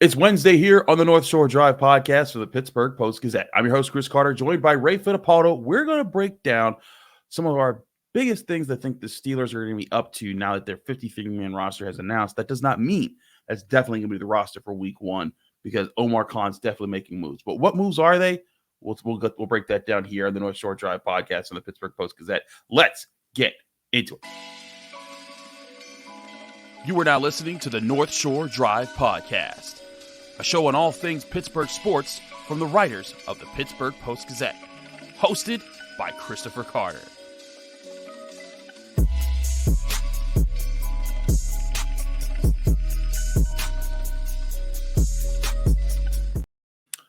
It's Wednesday here on the North Shore Drive podcast for the Pittsburgh Post-Gazette. I'm your host, Chris Carter, joined by Ray Fittipaldo. We're going to break down some of our biggest things I think the Steelers are going to be up to now that their 53-man roster has announced. That does not mean that's definitely going to be the roster for week one because Omar Khan's definitely making moves. But what moves are they? We'll break that down here on the North Shore Drive podcast on the Pittsburgh Post-Gazette. Let's get into it. You are now listening to the North Shore Drive podcast, a show on all things Pittsburgh sports from the writers of the Pittsburgh Post-Gazette, hosted by Christopher Carter.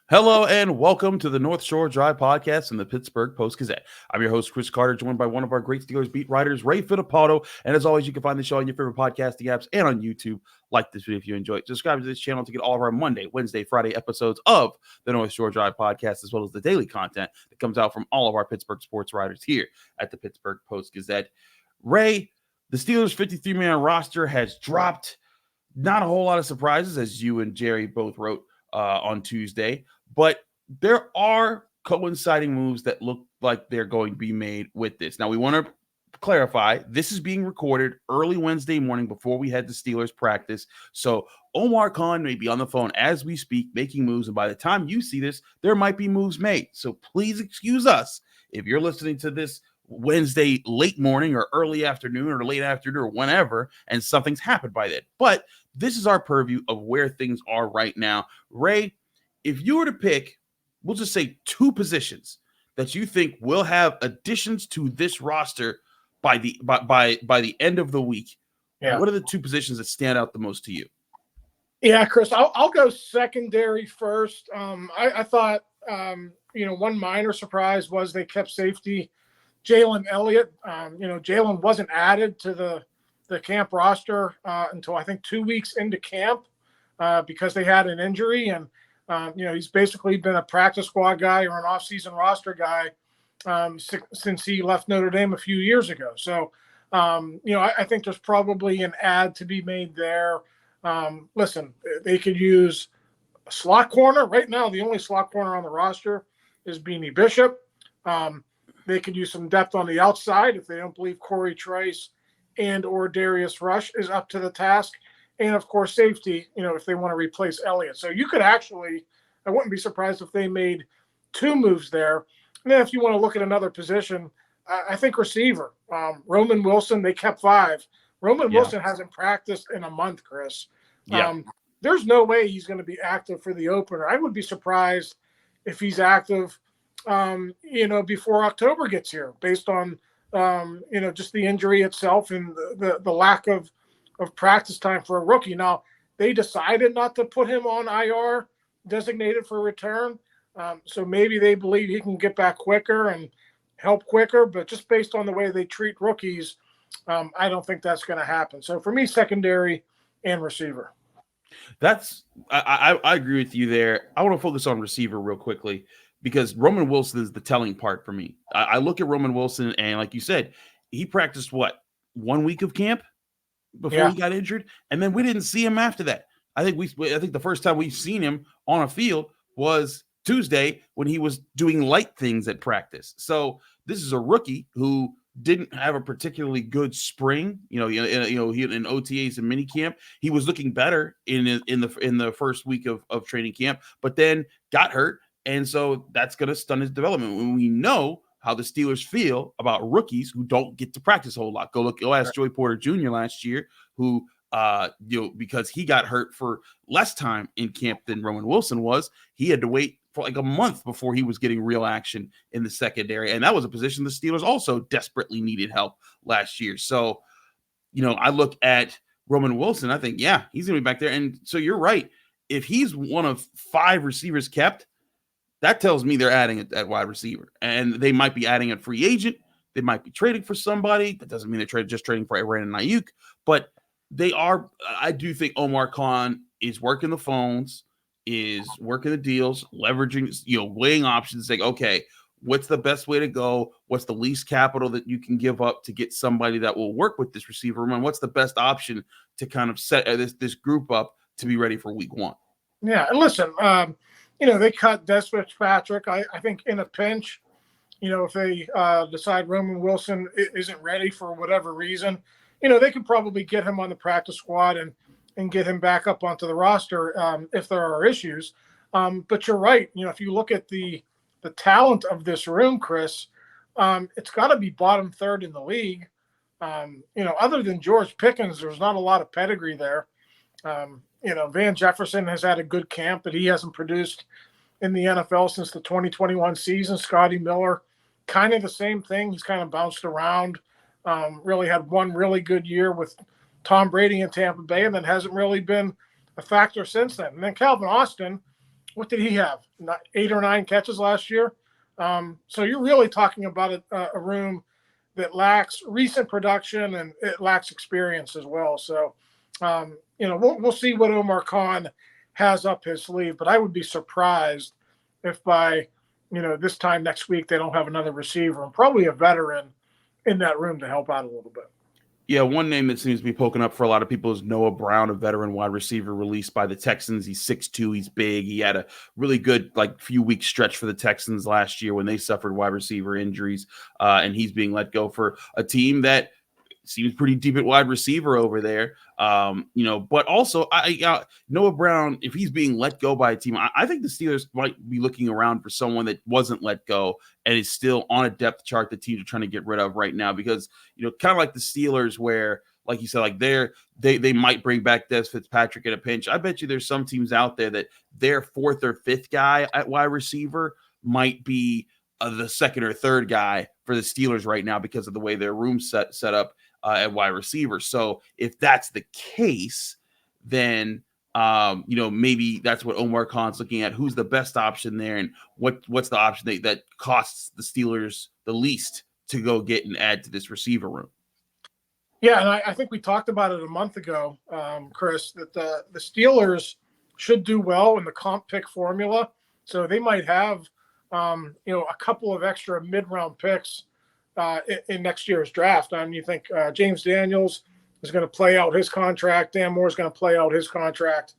Hello and welcome to the North Shore Drive podcast and the Pittsburgh Post-Gazette. I'm your host, Chris Carter, joined by one of our great Steelers beat writers, Ray Fittipaldo. And as always, you can find the show on your favorite podcasting apps and on YouTube. Like this video if you enjoy it. Subscribe to this channel to get all of our Monday, Wednesday, Friday episodes of the North Shore Drive podcast, as well as the daily content that comes out from all of our Pittsburgh sports writers here at the Pittsburgh Post-Gazette. Ray, the Steelers' 53-man roster has dropped. Not a whole lot of surprises, as you and Jerry both wrote on Tuesday. But there are coinciding moves that look like they're going to be made with this. Now, we want to clarify, this is being recorded early Wednesday morning before we head to Steelers practice. So Omar Khan may be on the phone as we speak, making moves. And by the time you see this, there might be moves made. So please excuse us if you're listening to this Wednesday late morning or early afternoon or late afternoon or whenever, and something's happened by then. But this is our purview of where things are right now. Ray, if you were to pick, we'll just say two positions that you think will have additions to this roster by the end of the week, what are the two positions that stand out the most to you? Yeah, Chris, I'll go secondary first. I thought, one minor surprise was they kept safety Jalen Elliott. Jalen wasn't added to the camp roster until I think 2 weeks into camp because they had an injury. And, he's basically been a practice squad guy or an off-season roster guy since he left Notre Dame a few years ago. So, I think there's probably an add to be made there. Listen, they could use a slot corner. Right now, the only slot corner on the roster is Beanie Bishop. They could use some depth on the outside if they don't believe Cory Trice and or Darius Rush is up to the task. And, of course, safety, if they want to replace Elliott. So you could actually – I wouldn't be surprised if they made two moves there. And then if you want to look at another position, I think receiver. Roman Wilson, they kept 5. Roman Wilson hasn't practiced in a month, Chris. There's no way he's going to be active for the opener. I would be surprised if he's active, before October gets here based on, just the injury itself and the lack of practice time for a rookie. Now, they decided not to put him on IR, designated for return. So maybe they believe he can get back quicker and help quicker. But just based on the way they treat rookies, I don't think that's going to happen. So for me, secondary and receiver. I agree with you there. I want to focus on receiver real quickly because Roman Wilson is the telling part for me. I look at Roman Wilson and, like you said, he practiced 1 week of camp before he got injured, and then we didn't see him after that. I think the first time we've seen him on a field was Tuesday when he was doing light things at practice. So this is a rookie who didn't have a particularly good spring. He in OTAs and minicamp, he was looking better in the first week of training camp, but then got hurt, and so that's going to stunt his development. When we know how the Steelers feel about rookies who don't get to practice a whole lot. Go ask Joey Porter Jr. last year, who, because he got hurt for less time in camp than Roman Wilson was, he had to wait for like a month before he was getting real action in the secondary. And that was a position the Steelers also desperately needed help last year. So, I look at Roman Wilson, I think, he's going to be back there. And so you're right. If he's one of 5 receivers kept, that tells me they're adding at wide receiver, and they might be adding a free agent. They might be trading for somebody. That doesn't mean they're just trading for Brandon Ayuk, but they are. I do think Omar Khan is working the phones, is working the deals, leveraging, weighing options, saying, okay, what's the best way to go? What's the least capital that you can give up to get somebody that will work with this receiver? And what's the best option to kind of set this group up to be ready for week one? Yeah, and listen, they cut Des Fitzpatrick. I think in a pinch, if they decide Roman Wilson isn't ready for whatever reason, they could probably get him on the practice squad and get him back up onto the roster if there are issues. But you're right. If you look at the talent of this room, Chris, it's got to be bottom third in the league. Other than George Pickens, there's not a lot of pedigree there. Van Jefferson has had a good camp, but he hasn't produced in the NFL since the 2021 season. Scotty Miller, kind of the same thing. He's kind of bounced around. Really had one really good year with Tom Brady in Tampa Bay, and then hasn't really been a factor since then. And then Calvin Austin, what did he have? 8 or 9 catches last year. So you're really talking about a room that lacks recent production and it lacks experience as well. So, we'll see what Omar Khan has up his sleeve, but I would be surprised if by, this time next week they don't have another receiver and probably a veteran in that room to help out a little bit. Yeah, one name that seems to be poking up for a lot of people is Noah Brown, a veteran wide receiver released by the Texans. He's 6'2", he's big. He had a really good few week stretch for the Texans last year when they suffered wide receiver injuries, and he's being let go for a team that seems pretty deep at wide receiver over there. But also Noah Brown, if he's being let go by a team, I think the Steelers might be looking around for someone that wasn't let go and is still on a depth chart the teams are trying to get rid of right now, because, kind of like the Steelers where, like you said, they might bring back Des Fitzpatrick in a pinch. I bet you there's some teams out there that their 4th or 5th guy at wide receiver might be the 2nd or 3rd guy for the Steelers right now because of the way their room's set up at wide receiver. So if that's the case, then maybe that's what Omar Khan's looking at. Who's the best option there, and what's the option that costs the Steelers the least to go get and add to this receiver room? Yeah, and I think we talked about it a month ago, Chris, that the Steelers should do well in the comp pick formula. So they might have a couple of extra mid-round picks in next year's draft. You think James Daniels is going to play out his contract, Dan Moore is going to play out his contract,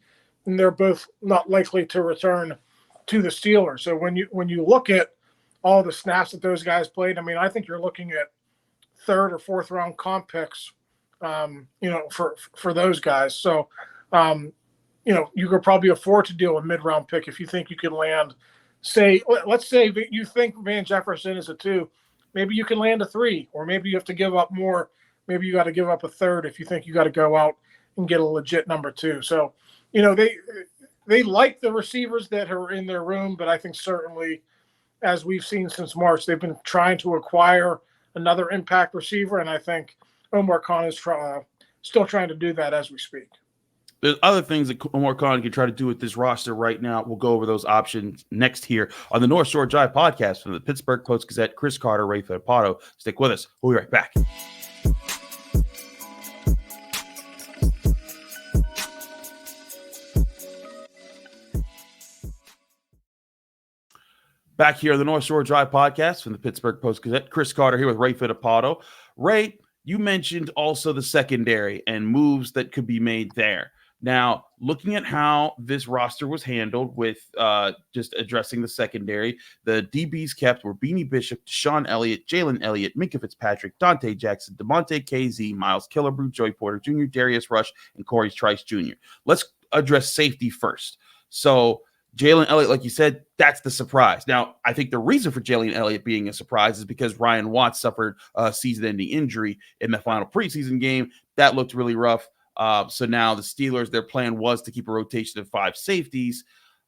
and they're both not likely to return to the Steelers. So when you look at all the snaps that those guys played, I think you're looking at 3rd or 4th round comp picks, for those guys. So, you could probably afford to deal a mid-round pick if you think you can land, let's say you think Van Jefferson is a 2. Maybe you can land a 3, or maybe you have to give up more. Maybe you got to give up a 3rd if you think you got to go out and get a legit number 2. So, they like the receivers that are in their room, but I think certainly, as we've seen since March, they've been trying to acquire another impact receiver, and I think Omar Khan is still trying to do that as we speak. There's other things that Omar Khan can try to do with this roster right now. We'll go over those options next here on the North Shore Drive podcast from the Pittsburgh Post-Gazette. Chris Carter, Ray Fittipaldo. Stick with us. We'll be right back. Back here on the North Shore Drive podcast from the Pittsburgh Post-Gazette. Chris Carter here with Ray Fittipaldo. Ray, you mentioned also the secondary and moves that could be made there. Now, looking at how this roster was handled with just addressing the secondary, the DBs kept were Beanie Bishop, Deshaun Elliott, Jalen Elliott, Minkah Fitzpatrick, Donte Jackson, DeMonte KZ, Miles Killebrew, Joey Porter Jr., Darius Rush, and Cory Trice Jr. Let's address safety first. So Jalen Elliott, like you said, that's the surprise. Now, I think the reason for Jalen Elliott being a surprise is because Ryan Watts suffered a season-ending injury in the final preseason game. That looked really rough. So now the Steelers, their plan was to keep a rotation of 5 safeties.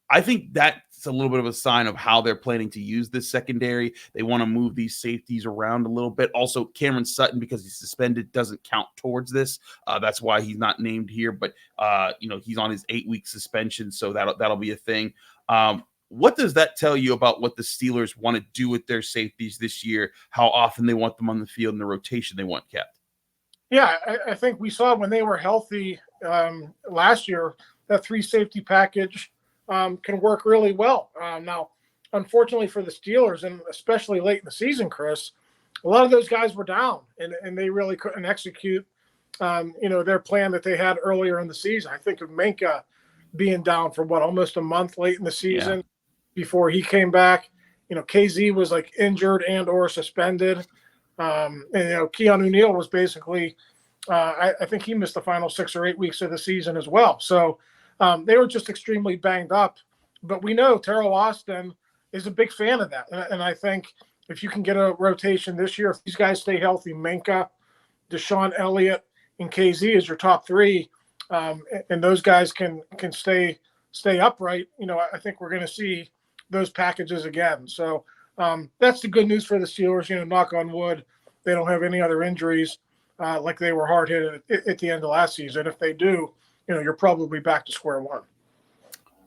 I think that's a little bit of a sign of how they're planning to use this secondary. They want to move these safeties around a little bit. Also, Cameron Sutton, because he's suspended, doesn't count towards this. That's why he's not named here. But he's on his 8-week suspension, so that'll be a thing. What does that tell you about what the Steelers want to do with their safeties this year? How often they want them on the field and the rotation they want kept? Yeah, I think we saw when they were healthy last year, that 3 safety package can work really well. Now, unfortunately for the Steelers, and especially late in the season, Chris, a lot of those guys were down, and they really couldn't execute, their plan that they had earlier in the season. I think of Minkah, being down for almost a month late in the season Yeah. before he came back. KZ was like injured and or suspended. And Keanu Neal was basically, I think he missed the final 6 or 8 weeks of the season as well. So they were just extremely banged up. But we know Terrell Austin is a big fan of that. And I think if you can get a rotation this year, if these guys stay healthy, Minka, Deshaun Elliott, and KZ is your top 3, and those guys can stay upright, I think we're going to see those packages again. So that's the good news for the Steelers. Knock on wood, they don't have any other injuries like they were hard hit at the end of last season. If they do, you're probably back to square one.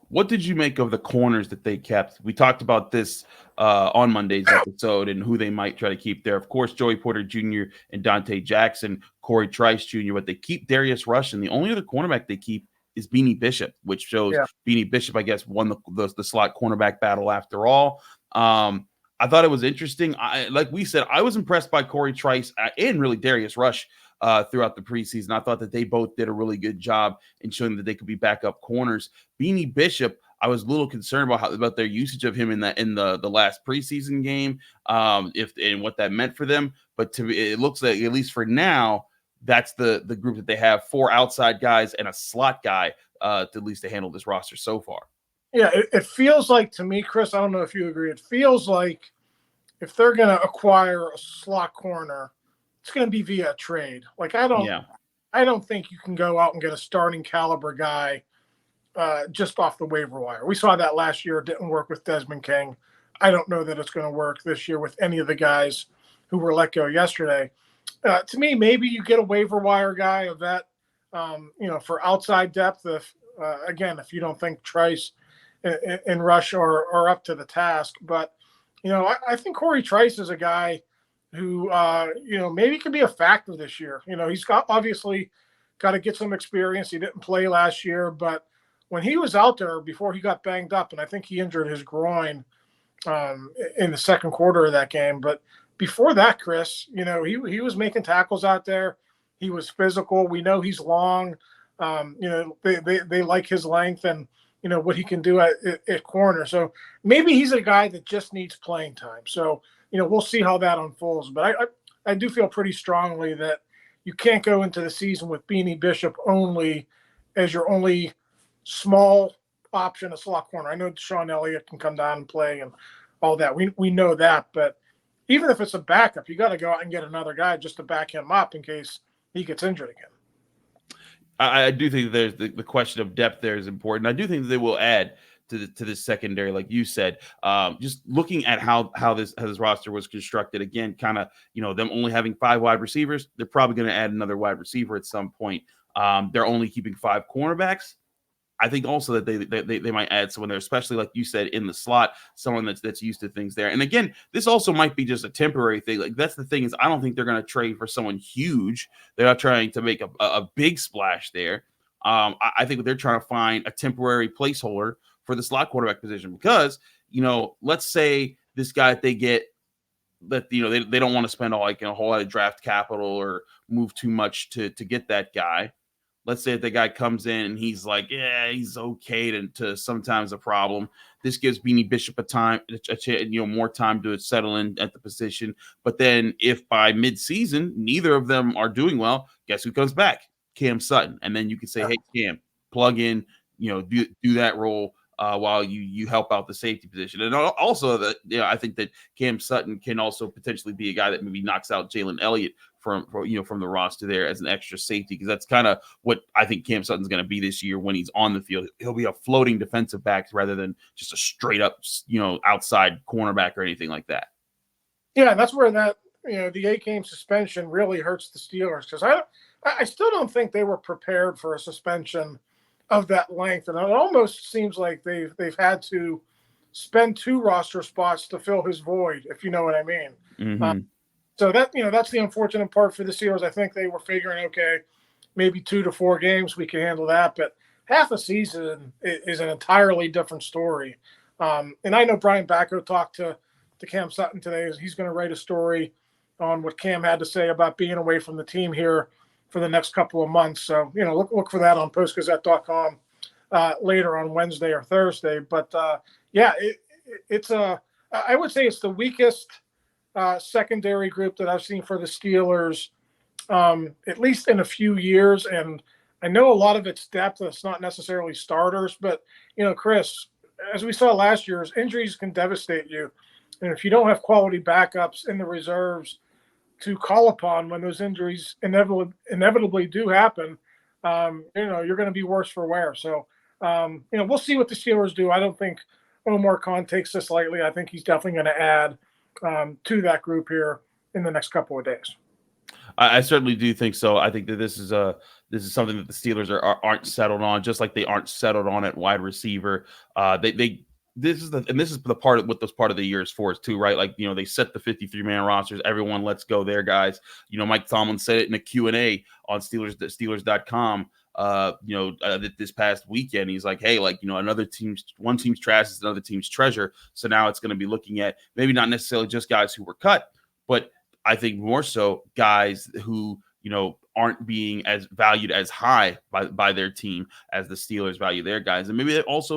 What did you make of the corners that they kept? We talked about this on Monday's episode and who they might try to keep there. Of course, Joey Porter Jr. and Donte Jackson, Cory Trice Jr., but they keep Darius Rush, and the only other cornerback they keep is Beanie Bishop, which shows Beanie Bishop, I guess, won the slot cornerback battle after all. I thought it was interesting. Like we said, I was impressed by Cory Trice and really Darius Rush throughout the preseason. I thought that they both did a really good job in showing that they could be backup corners. Beanie Bishop, I was a little concerned about their usage of him in the last preseason game, and what that meant for them. But to me, it looks like, at least for now, that's the group that they have: 4 outside guys and a slot guy to at least to handle this roster so far. Yeah, it feels like to me, Chris, I don't know if you agree, it feels like if they're going to acquire a slot corner, it's going to be via trade. Like, I don't think you can go out and get a starting caliber guy just off the waiver wire. We saw that last year. It didn't work with Desmond King. I don't know that it's going to work this year with any of the guys who were let go yesterday. To me, maybe you get a waiver wire guy, a vet, for outside depth. If you don't think Trice and Rush are up to the task. But, I think Cory Trice is a guy who, maybe could be a factor this year. He's obviously got to get some experience. He didn't play last year, but when he was out there before he got banged up, and I think he injured his groin in the second quarter of that game. But before that, Chris, he was making tackles out there. He was physical. We know he's long. They like his length and, what he can do at corner. So maybe he's a guy that just needs playing time. So, we'll see how that unfolds. But I do feel pretty strongly that you can't go into the season with Beanie Bishop only as your only small option, a slot corner. I know Deshaun Elliott can come down and play and all that. We know that. But even if it's a backup, you got to go out and get another guy just to back him up in case he gets injured again. I do think there's the question of depth there is important. I do think that they will add to this secondary, like you said. Just looking at how this roster was constructed, again, kind of them only having 5 wide receivers, they're probably going to add another wide receiver at some point. They're only keeping 5 cornerbacks. I think also that they might add someone there, especially like you said in the slot, someone that's used to things there. And again, this also might be just a temporary thing. Like, that's the thing, is I don't think they're going to trade for someone huge. They're not trying to make a big splash there. I think they're trying to find a temporary placeholder for the slot quarterback position, because let's say this guy that they get, that they don't want to spend a whole lot of draft capital or move too much to get that guy. Let's say if the guy comes in and he's like, yeah, he's okay to sometimes a problem. This gives Beanie Bishop more time to settle in at the position. But then if by midseason neither of them are doing well, guess who comes back? Cam Sutton. And then you can say, hey, Cam, plug in, do that role while you help out the safety position. And also that I think that Cam Sutton can also potentially be a guy that maybe knocks out Jalen Elliott from the roster there as an extra safety, because that's kind of what I think Cam Sutton's going to be this year when he's on the field. He'll be a floating defensive back rather than just a straight up outside cornerback or anything like that. Yeah, that's where that the 8-game suspension really hurts the Steelers, because I still don't think they were prepared for a suspension of that length, and it almost seems like they've had to spend 2 roster spots to fill his void, if you know what I mean. Mm-hmm. So that's the unfortunate part for the Steelers. I think they were figuring, okay, maybe 2 to 4 games we can handle that, but half a season is an entirely different story. And I know Brian Backo talked to Cam Sutton today. He's going to write a story on what Cam had to say about being away from the team here for the next couple of months. So look for that on postgazette.com later on Wednesday or Thursday. But yeah, I would say it's the weakest secondary group that I've seen for the Steelers, at least in a few years. And I know a lot of it's depth. It's not necessarily starters, but Chris, as we saw last year, injuries can devastate you. And if you don't have quality backups in the reserves to call upon when those injuries inevitably do happen, you're going to be worse for wear. So, we'll see what the Steelers do. I don't think Omar Khan takes this lightly. I think he's definitely going to add to that group here in the next couple of days. I certainly do think so. I think that this is something that the Steelers aren't settled on, just like they aren't settled on at wide receiver. This is the part of what this part of the year is for too, right? Like, they set the 53-man rosters. Everyone, let's go there, guys. Mike Tomlin said it in a Q&A on Steelers.com. This past weekend, he's like, hey, one team's trash is another team's treasure. So now it's going to be looking at maybe not necessarily just guys who were cut, but I think more so guys who, aren't being as valued as high by their team as the Steelers value their guys. And maybe it also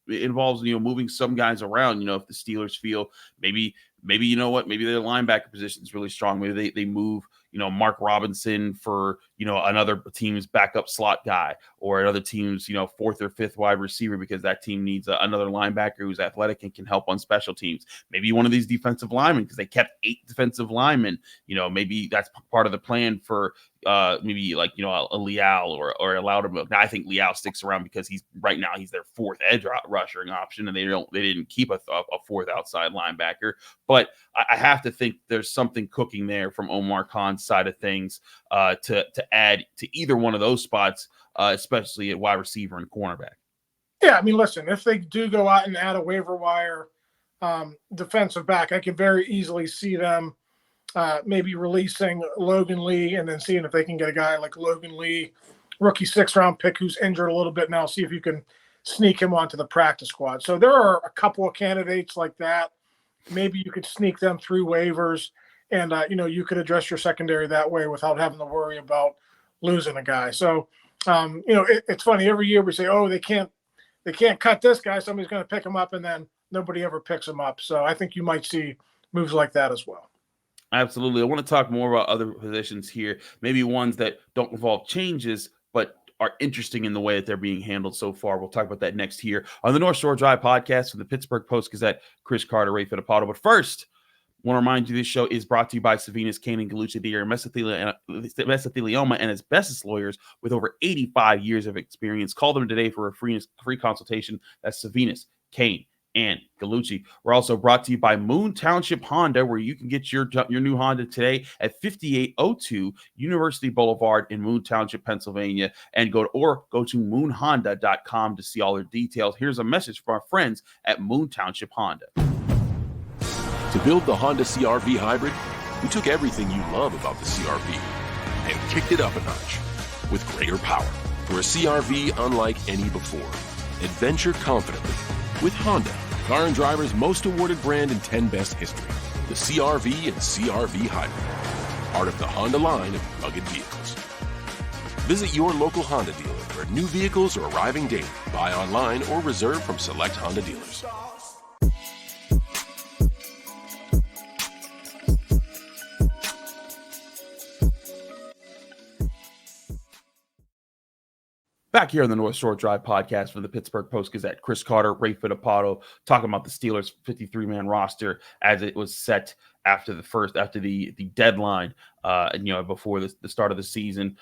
involves moving some guys around. If the Steelers feel maybe maybe their linebacker position is really strong. Maybe they move, Mark Robinson for, another team's backup slot guy, or another team's, fourth or fifth wide receiver, because that team needs another linebacker who's athletic and can help on special teams. Maybe one of these defensive linemen, because they kept 8 defensive linemen, maybe that's part of the plan for maybe a Leal or a Loudermilk. Now I think Leal sticks around because he's their 4th edge rushing option, and they didn't keep a 4th outside linebacker. But I have to think there's something cooking there from Omar Khan's side of things to add to either one of those spots, especially at wide receiver and cornerback. Yeah, I mean, listen, if they do go out and add a waiver wire defensive back, I could very easily see them maybe releasing Logan Lee and then seeing if they can get a guy like Logan Lee, rookie 6th-round pick who's injured a little bit now, see if you can sneak him onto the practice squad. So there are a couple of candidates like that. Maybe you could sneak them through waivers, and you could address your secondary that way without having to worry about losing a guy. So it's funny, every year we say, oh, they can't cut this guy, somebody's going to pick him up, and then nobody ever picks him up. So I think you might see moves like that as well. Absolutely. I want to talk more about other positions here, maybe ones that don't involve changes, but are interesting in the way that they're being handled so far. We'll talk about that next here on the North Shore Drive podcast from the Pittsburgh Post-Gazette. Chris Carter, Ray Fittipaldo. But first, I want to remind you this show is brought to you by Savinas, Kane, and Gallucci, the mesothelioma and asbestos lawyers with over 85 years of experience. Call them today for a free consultation. That's Savinas, Kane, and Gallucci. We're also brought to you by Moon Township Honda, where you can get your new Honda today at 5802 University Boulevard in Moon Township, Pennsylvania, and go to moonhonda.com to see all their details. Here's a message from our friends at Moon Township Honda. To build the Honda CR-V Hybrid, we took everything you love about the CR-V and kicked it up a notch with greater power for a CR-V unlike any before. Adventure confidently with Honda, Car and Driver's most awarded brand in 10 Best history. The CR-V and CR-V Hybrid, part of the Honda line of rugged vehicles. Visit your local Honda dealer where new vehicles are arriving daily. Buy online or reserve from select Honda dealers. Back here on the North Shore Drive podcast from the Pittsburgh Post-Gazette, Chris Carter, Ray Fittipaldo, talking about the Steelers' 53-man roster as it was set after the deadline, before the start of the season.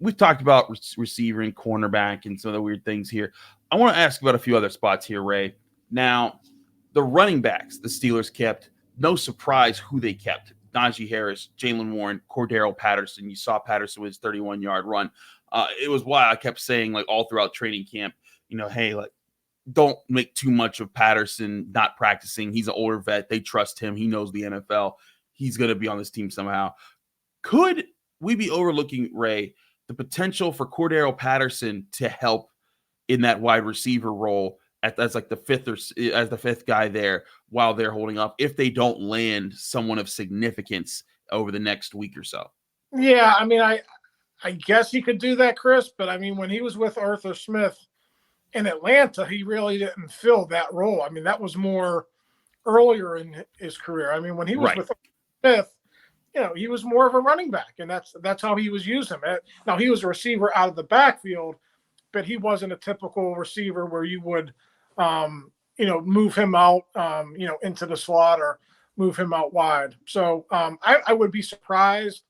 We've talked about receiver and cornerback and some of the weird things here. I want to ask about a few other spots here, Ray. Now, the running backs the Steelers kept, no surprise who they kept. Najee Harris, Jaylen Warren, Cordero Patterson. You saw Patterson with his 31-yard run. It was why I kept saying, all throughout training camp, hey, don't make too much of Patterson not practicing. He's an older vet. They trust him. He knows the NFL. He's going to be on this team somehow. Could we be overlooking, Ray, the potential for Cordero Patterson to help in that wide receiver role as the fifth guy there while they're holding up, if they don't land someone of significance over the next week or so? Yeah, I mean, I guess he could do that, Chris, but I mean, when he was with Arthur Smith, in Atlanta, he really didn't fill that role. I mean, that was more earlier in his career. I mean, when he was with Smith, he was more of a running back, and that's how he was using it. Now, he was a receiver out of the backfield, but he wasn't a typical receiver where you would, move him out, into the slot or move him out wide. So I would be surprised,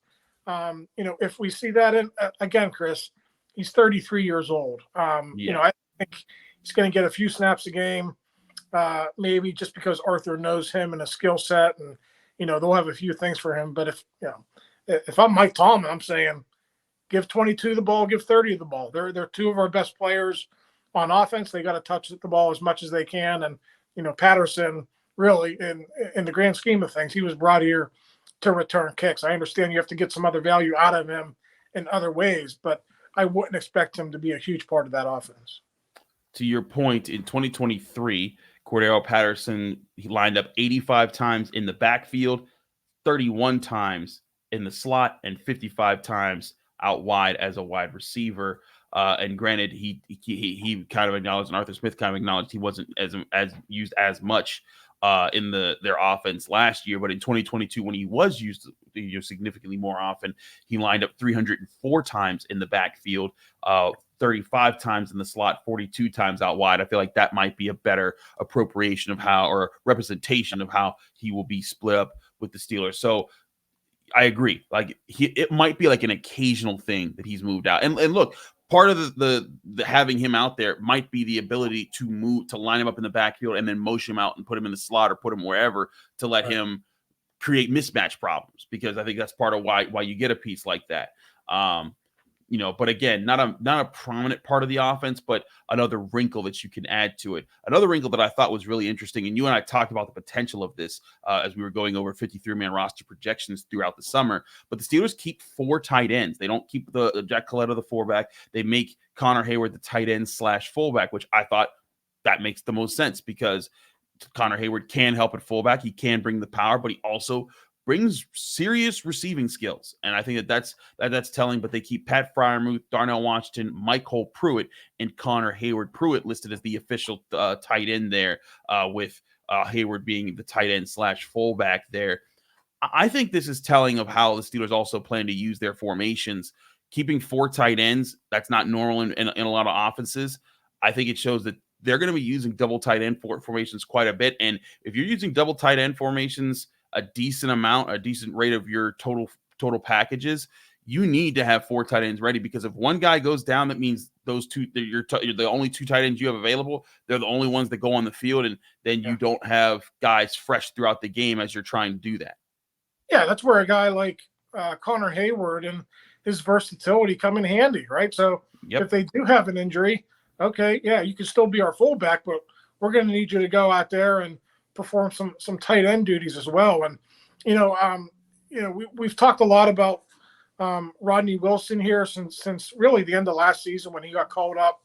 if we see that again, Chris. He's 33 years old. I think he's going to get a few snaps a game, maybe just because Arthur knows him and a skill set, and they'll have a few things for him. But if I'm Mike Tomlin, I'm saying give 22 the ball, give 30 the ball. They're two of our best players on offense. They got to touch the ball as much as they can. And Patterson, really, in the grand scheme of things, he was brought here to return kicks. I understand you have to get some other value out of him in other ways, but I wouldn't expect him to be a huge part of that offense. To your point, in 2023, Cordero Patterson, he lined up 85 times in the backfield, 31 times in the slot, and 55 times out wide as a wide receiver. And granted, he kind of acknowledged, and Arthur Smith kind of acknowledged he wasn't as used as much in their offense last year. But in 2022, when he was used significantly more often, he lined up 304 times in the backfield, 35 times in the slot, 42 times out wide. I feel like that might be a better appropriation of how, or representation of how he will be split up with the Steelers. So I agree. Like it might be like an occasional thing that he's moved out. And look, part of the having him out there might be the ability to line him up in the backfield and then motion him out and put him in the slot or put him wherever to let him create mismatch problems, because I think that's part of why you get a piece like that. But again, not a prominent part of the offense, but another wrinkle that you can add to it. Another wrinkle that I thought was really interesting, and you and I talked about the potential of this as we were going over 53-man roster projections throughout the summer. But the Steelers keep 4 tight ends. They don't keep the Jack Colletto the fullback. They make Connor Hayward the tight end / fullback, which I thought that makes the most sense, because Connor Hayward can help at fullback. He can bring the power, but he also brings serious receiving skills. And I think that's telling. But they keep Pat Freiermuth, Darnell Washington, MyCole, Pruitt, and Connor Hayward. Pruitt listed as the official tight end there, with Hayward being the tight end / fullback there. I think this is telling of how the Steelers also plan to use their formations. Keeping 4 tight ends, that's not normal in a lot of offenses. I think it shows that they're going to be using double tight end formations quite a bit. And if you're using double tight end formations a decent rate of your total packages, you need to have 4 tight ends ready, because if one guy goes down, that means those two, you're the only 2 tight ends you have available. They're the only ones that go on the field, and then you don't have guys fresh throughout the game as you're trying to do that. Yeah, that's where a guy like Connor Hayward and his versatility come in handy, right? So if they do have an injury, okay, yeah, you can still be our fullback, but we're going to need you to go out there and perform some tight end duties as well. And we've talked a lot about Rodney Wilson here since really the end of last season, when he got called up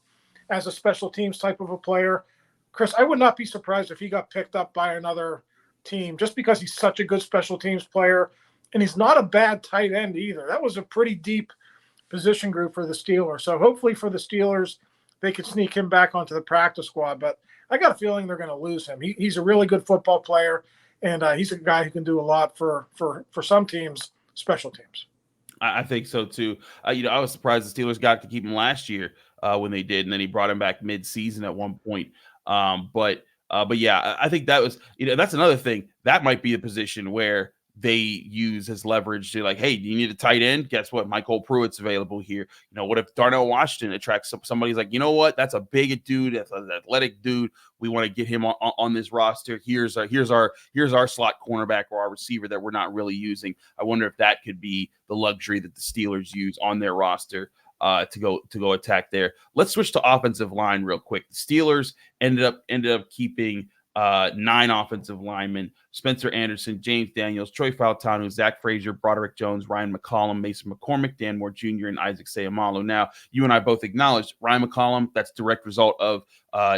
as a special teams type of a player. Chris, I would not be surprised if he got picked up by another team, just because he's such a good special teams player, and he's not a bad tight end either. That was a pretty deep position group for the Steelers. So hopefully for the Steelers, they could sneak him back onto the practice squad. But I got a feeling they're going to lose him. He's a really good football player, and he's a guy who can do a lot for some teams, special teams. I think so too. I was surprised the Steelers got to keep him last year when they did, and then he brought him back mid-season at one point. But yeah, I think that was, that's another thing. That might be a position where they use as leverage to, like, hey, you need a tight end? Guess what? MyCole Pruitt's available here. What if Darnell Washington attracts somebody's like, you know what? That's a big dude. That's an athletic dude. We want to get him on this roster. Here's our slot cornerback or our receiver that we're not really using. I wonder if that could be the luxury that the Steelers use on their roster to go attack there. Let's switch to offensive line real quick. The Steelers ended up keeping 9 offensive linemen: Spencer Anderson, James Daniels, Troy Fautanu, Zach Frazier, Broderick Jones, Ryan McCollum, Mason McCormick, Dan Moore Jr., and Isaac Seumalo. Now, you and I both acknowledged Ryan McCollum, that's direct result of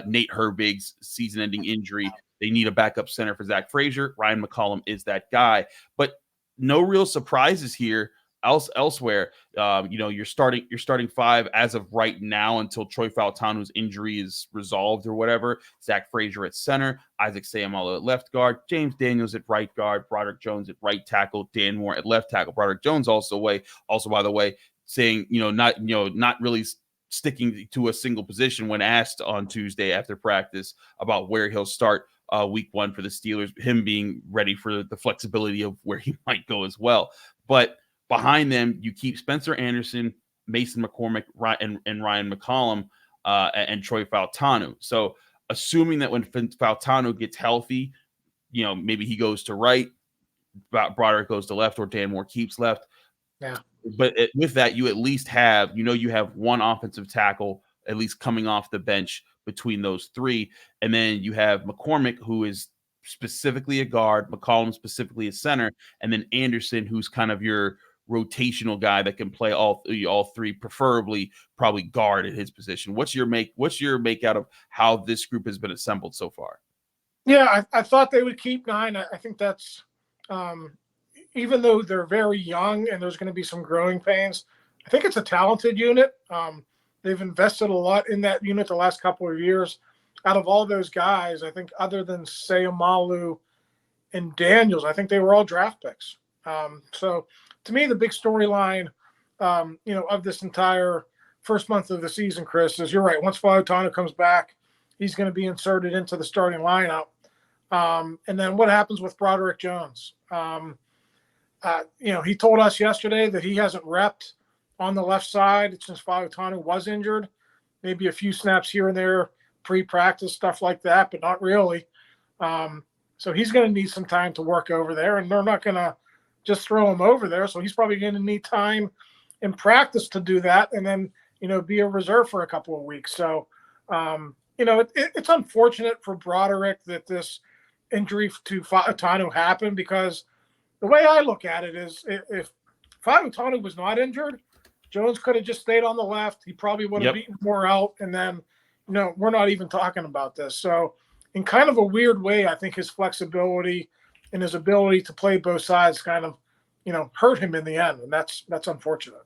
Nate Herbig's season-ending injury. They need a backup center for Zach Frazier. Ryan McCollum is that guy. But no real surprises here. Elsewhere, you're starting five as of right now until Troy Fautanu's injury is resolved or whatever. Zach Frazier at center, Isaac Seumalo at left guard, James Daniels at right guard, Broderick Jones at right tackle, Dan Moore at left tackle. Broderick Jones also by the way, saying not really sticking to a single position when asked on Tuesday after practice about where he'll start week one for the Steelers, him being ready for the flexibility of where he might go as well. But behind them, you keep Spencer Anderson, Mason McCormick, and Ryan McCollum, and Troy Fautanu. So assuming that when Fautanu gets healthy, maybe he goes to right, Broderick goes to left, or Dan Moore keeps left. Yeah. But with that, you at least have, you have one offensive tackle at least coming off the bench between those three. And then you have McCormick, who is specifically a guard, McCollum specifically a center, and then Anderson, who's kind of your rotational guy that can play all three, preferably probably guard at his position. What's your make out of how this group has been assembled so far? Yeah, I thought they would keep 9. I think that's even though they're very young and there's going to be some growing pains, I think it's a talented unit. They've invested a lot in that unit the last couple of years. Out of all those guys, I think other than Seumalo and Daniels, I think they were all draft picks. So to me, the big storyline, of this entire first month of the season, Chris, is you're right. Once Fautanu comes back, he's going to be inserted into the starting lineup. And then what happens with Broderick Jones? He told us yesterday that he hasn't repped on the left side since Fautanu was injured. Maybe a few snaps here and there, pre-practice, stuff like that, but not really. So he's going to need some time to work over there, and they're not going to just throw him over there. So he's probably going to need time in practice to do that, and then, be a reserve for a couple of weeks. So, it's unfortunate for Broderick that this injury to Fautanu happened, because the way I look at it is if Fautanu was not injured, Jones could have just stayed on the left. He probably would have beaten Moore out, and then, we're not even talking about this. So in kind of a weird way, I think his flexibility and his ability to play both sides kind of, hurt him in the end, and that's unfortunate.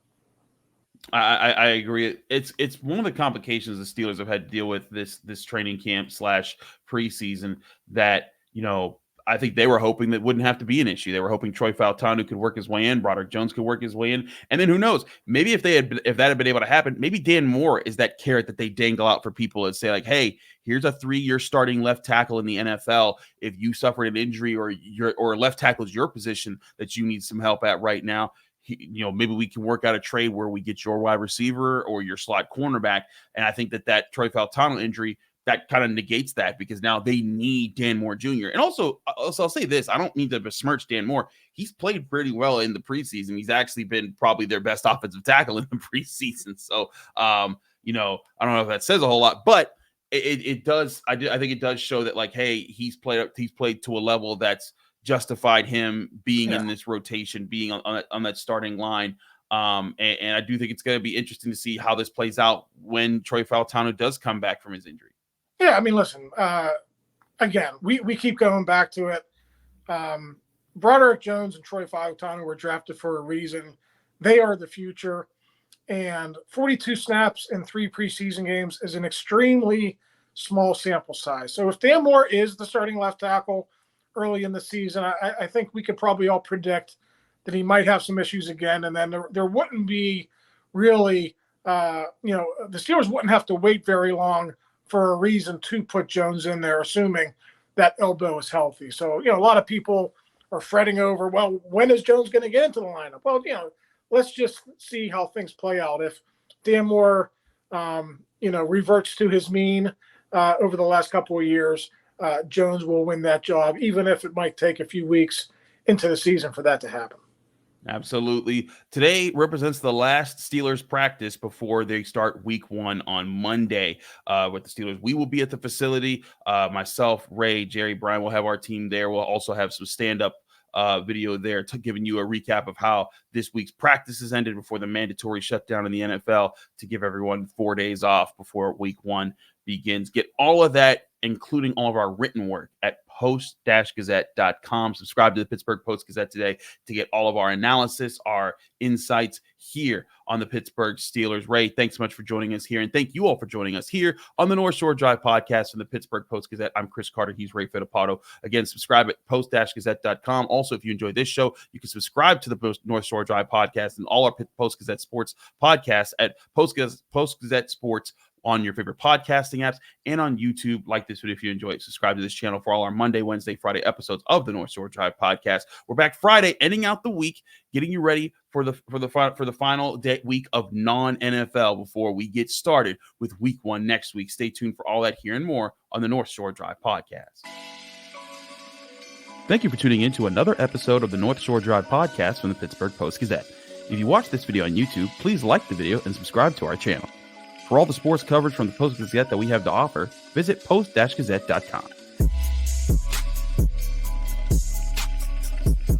I agree. It's one of the complications the Steelers have had to deal with this training camp / preseason that, I think they were hoping that wouldn't have to be an issue. They were hoping Troy Fautanu could work his way in, Broderick Jones could work his way in, and then who knows? Maybe if that had been able to happen, maybe Dan Moore is that carrot that they dangle out for people and say, like, hey, here's a 3-year starting left tackle in the NFL. If you suffered an injury or left tackle is your position that you need some help at right now, maybe we can work out a trade where we get your wide receiver or your slot cornerback. And I think that Troy Fautanu injury, that kind of negates that, because now they need Dan Moore Jr. And also I'll say this, I don't need to besmirch Dan Moore. He's played pretty well in the preseason. He's actually been probably their best offensive tackle in the preseason. So, I don't know if that says a whole lot, but it does. I think it does show that, like, hey, he's played to a level that's justified him being in this rotation, being on that starting line. And I do think it's going to be interesting to see how this plays out when Troy Fautanu does come back from his injury. Yeah, I mean, listen, again, we keep going back to it. Broderick Jones and Troy Fautanu were drafted for a reason. They are the future. And 42 snaps in 3 preseason games is an extremely small sample size. So if Dan Moore is the starting left tackle early in the season, I think we could probably all predict that he might have some issues again. And then there wouldn't be really, the Steelers wouldn't have to wait very long for a reason to put Jones in there, assuming that elbow is healthy. So, a lot of people are fretting over, well, when is Jones going to get into the lineup? Well, let's just see how things play out. If Dan Moore, reverts to his mean over the last couple of years, Jones will win that job, even if it might take a few weeks into the season for that to happen. Absolutely. Today represents the last Steelers practice before they start week 1 on Monday with the Steelers. We will be at the facility. Myself, Ray, Jerry, Brian will have our team there. We'll also have some stand-up video there giving you a recap of how this week's practices ended before the mandatory shutdown in the NFL to give everyone 4 days off before week 1 begins. Get all of that, including all of our written work, at post-gazette.com. Subscribe to the Pittsburgh Post-Gazette today to get all of our analysis, our insights here on the Pittsburgh Steelers. Ray, thanks so much for joining us here, and thank you all for joining us here on the North Shore Drive podcast from the Pittsburgh Post-Gazette. I'm Chris Carter. He's Ray Fittipaldo. Again, subscribe at post-gazette.com. Also, if you enjoyed this show, you can subscribe to the North Shore Drive podcast and all our Post-Gazette Sports podcasts at Post-Gazette Sports on your favorite podcasting apps and on YouTube. Like this video if you enjoy it. Subscribe to this channel for all our Monday, Wednesday, Friday episodes of the North Shore Drive podcast. We're back Friday, ending out the week, getting you ready for the final week of non-NFL before we get started with week 1 next week. Stay tuned for all that here and more on the North Shore Drive podcast. Thank you for tuning in to another episode of the North Shore Drive podcast from the Pittsburgh Post-Gazette. If you watch this video on YouTube, please like the video and subscribe to our channel. For all the sports coverage from the Post-Gazette that we have to offer, visit post-gazette.com.